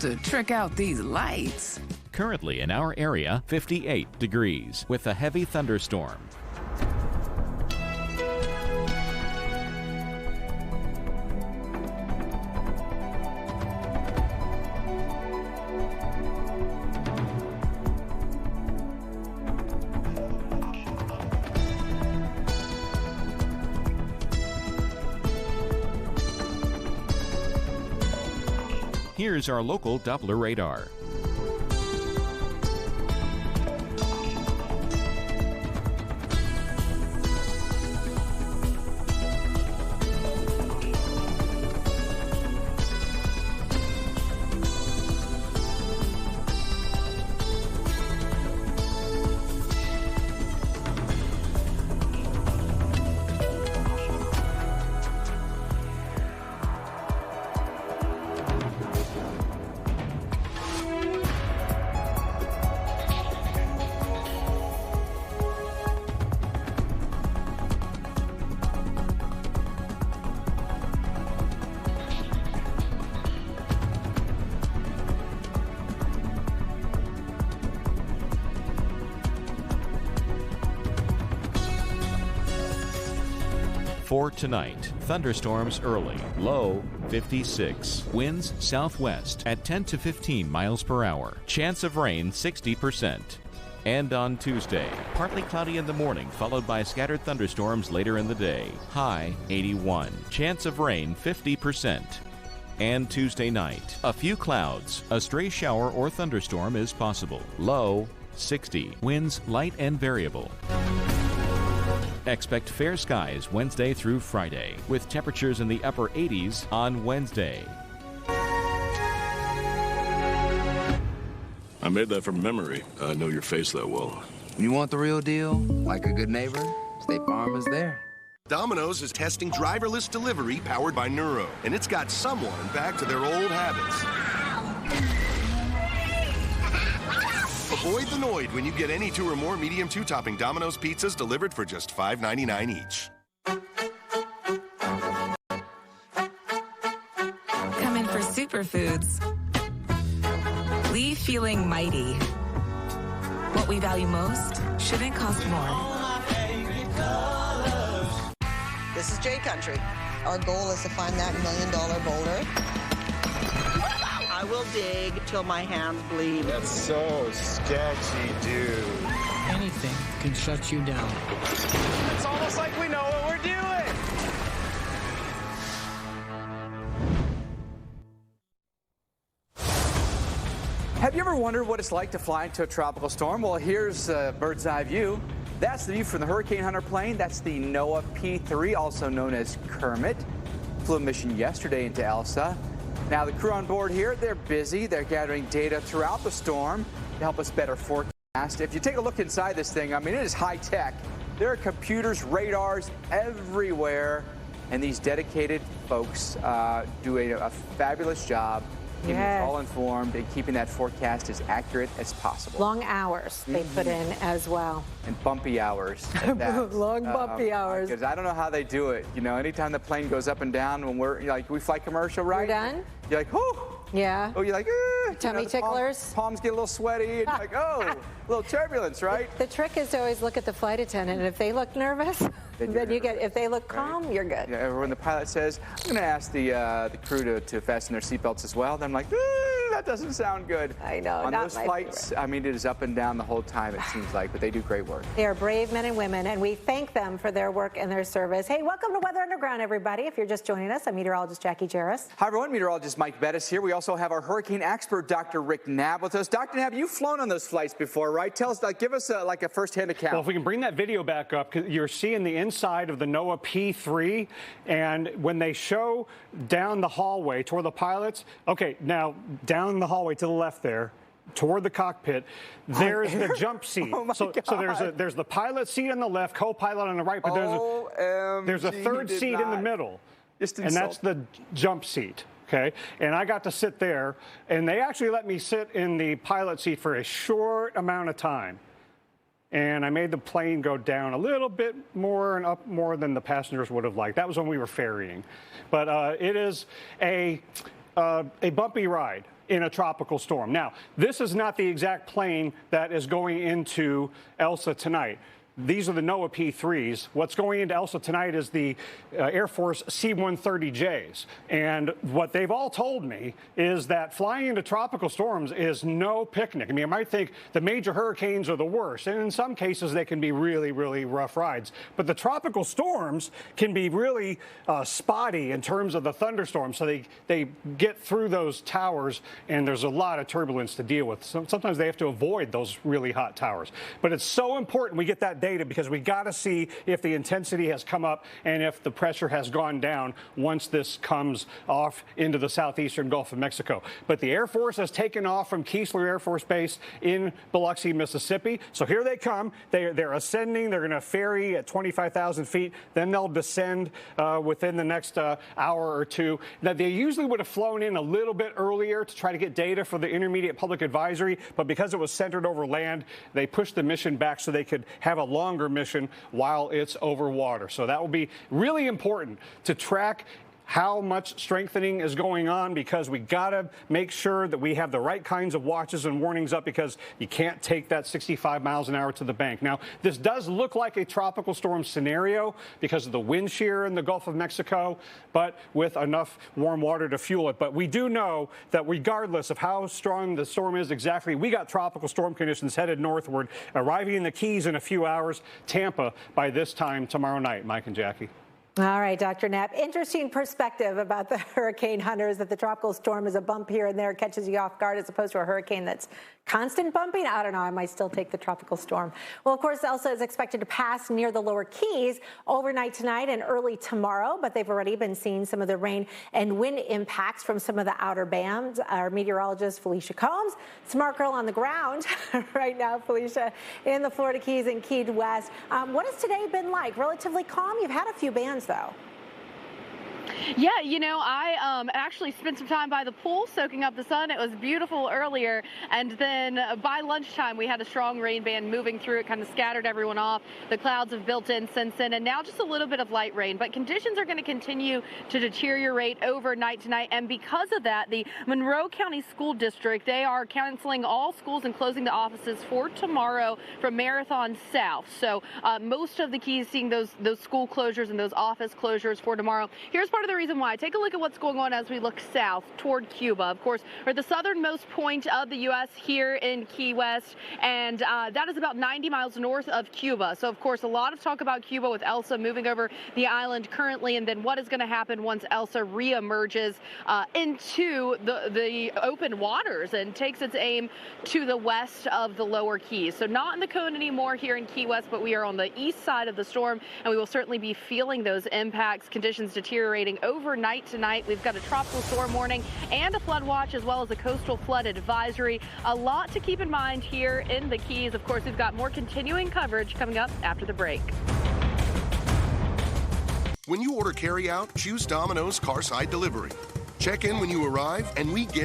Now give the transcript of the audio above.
to trick out these lights. Currently in our area, 58 degrees with a heavy thunderstorm. Here's our local Doppler radar. For tonight, thunderstorms early, low 56. Winds southwest at 10 to 15 miles per hour. Chance of rain 60%. And on Tuesday, partly cloudy in the morning, followed by scattered thunderstorms later in the day. High 81. Chance of rain 50%. And Tuesday night, a few clouds. A stray shower or thunderstorm is possible. Low 60. Winds light and variable. Expect fair skies Wednesday through Friday, with temperatures in the upper 80s on Wednesday. I made that from memory. I know your face that well. You want the real deal? Like a good neighbor? State Farm is there. Domino's is testing driverless delivery powered by Neuro, and it's got someone back to their old habits. Avoid the Noid when you get any 2 or more medium 2-topping Domino's pizzas delivered for just $5.99 each. Come in for superfoods. Leave feeling mighty. What we value most shouldn't cost more. This is J Country. Our goal is to find that $1 million boulder. I will dig till my hands bleed. That's so sketchy, dude. Anything can shut you down. It's almost like we know what we're doing. Have you ever wondered what it's like to fly into a tropical storm? Well, here's a bird's eye view. That's the view from the Hurricane Hunter plane. That's the NOAA P3, also known as Kermit. Flew a mission yesterday into Elsa. Now, the crew on board here, they're busy. They're gathering data throughout the storm to help us better forecast. If you take a look inside this thing, I mean, it is high tech. There are computers, radars everywhere, and these dedicated folks do a fabulous job keeping us all informed and keeping that forecast as accurate as possible. Long hours they put in as well. And bumpy hours. Long bumpy hours. Because I don't know how they do it. You know, anytime the plane goes up and down, when we're like, we fly commercial, right? You're done? You're like, whoo. Yeah. Oh, you're like, tummy ticklers. Palms get a little sweaty, and you're like, oh, a little turbulence, right? The trick is to always look at the flight attendant, and if they look nervous, then you get. If they look calm, you're good. Yeah, when the pilot says, I'm going to ask the crew to fasten their seatbelts as well, then I'm like, that doesn't sound good. I know. On those flights, I mean, it is up and down the whole time, it seems like, but they do great work. They are brave men and women, and we thank them for their work and their service. Hey, welcome to Weather Underground, everybody. If you're just joining us, I'm meteorologist Jackie Jarris. Hi, everyone. Meteorologist Mike Bettis here. We also have our hurricane expert, Dr. Rick Knapp, with us. Dr. Knapp, you've flown on those flights before, right? Tell us, give us a first-hand account. Well, if we can bring that video back up, because you're seeing the inside of the NOAA P3, and when they show down the hallway toward the pilots, okay, now down the hallway to the left there, toward the cockpit, there's the jump seat. Oh so there's the pilot seat on the left, co-pilot on the right, but there's a third seat in the middle, and that's the jump seat. Okay, and I got to sit there, and they actually let me sit in the pilot seat for a short amount of time. And I made the plane go down a little bit more and up more than the passengers would have liked. That was when we were ferrying. But it is a bumpy ride. in a tropical storm. Now, this is not the exact plane that is going into Elsa tonight. These are the NOAA P3s. What's going into Elsa tonight is the Air Force C-130Js. And what they've all told me is that flying into tropical storms is no picnic. I mean, I might think the major hurricanes are the worst, and in some cases they can be really, really rough rides. But the tropical storms can be really spotty in terms of the thunderstorms. So they get through those towers, and there's a lot of turbulence to deal with. Sometimes they have to avoid those really hot towers. But it's so important we get that data because we got to see if the intensity has come up and if the pressure has gone down once this comes off into the southeastern Gulf of Mexico. But the Air Force has taken off from Keesler Air Force Base in Biloxi, Mississippi. So here they come. They're ascending. They're going to ferry at 25,000 feet. Then they'll descend within the next hour or two. Now, they usually would have flown in a little bit earlier to try to get data for the intermediate public advisory, but because it was centered over land, they pushed the mission back so they could have a longer mission while it's over water. So that will be really important to track how much strengthening is going on, because we got to make sure that we have the right kinds of watches and warnings up, because you can't take that 65 miles an hour to the bank. Now, this does look like a tropical storm scenario because of the wind shear in the Gulf of Mexico, but with enough warm water to fuel it. But we do know that regardless of how strong the storm is exactly, we got tropical storm conditions headed northward, arriving in the Keys in a few hours, Tampa by this time tomorrow night. Mike and Jackie. All right, Dr. Knapp. Interesting perspective about the hurricane hunters, that the tropical storm is a bump here and there, catches you off guard, as opposed to a hurricane that's constant bumping. I don't know. I might still take the tropical storm. Well, of course, Elsa is expected to pass near the lower Keys overnight tonight and early tomorrow, but they've already been seeing some of the rain and wind impacts from some of the outer bands. Our meteorologist, Felicia Combs, smart girl on the ground right now, Felicia, in the Florida Keys and Key West. What has today been like? Relatively calm? You've had a few bands, though. Yeah, you know, I actually spent some time by the pool soaking up the sun. It was beautiful earlier, and then by lunchtime we had a strong rain band moving through. It kind of scattered everyone off. The clouds have built in since then, and now just a little bit of light rain. But conditions are going to continue to deteriorate overnight tonight, and because of that, the Monroe County School District, they are canceling all schools and closing the offices for tomorrow from Marathon South. So most of the Keys seeing those school closures and those office closures for tomorrow. Here's part of the reason why. Take a look at what's going on as we look south toward Cuba. Of course, we're at the southernmost point of the U.S. here in Key West, and that is about 90 miles north of Cuba. So, of course, a lot of talk about Cuba with Elsa moving over the island currently, and then what is going to happen once Elsa reemerges into the open waters and takes its aim to the west of the lower Keys. So not in the cone anymore here in Key West, but we are on the east side of the storm, and we will certainly be feeling those impacts. Conditions deteriorating overnight tonight. We've got a tropical storm warning and a flood watch, as well as a coastal flood advisory. A lot to keep in mind here in the Keys. Of course, we've got more continuing coverage coming up after the break. When you order carry-out, choose Domino's Carside Delivery. Check in when you arrive, and we get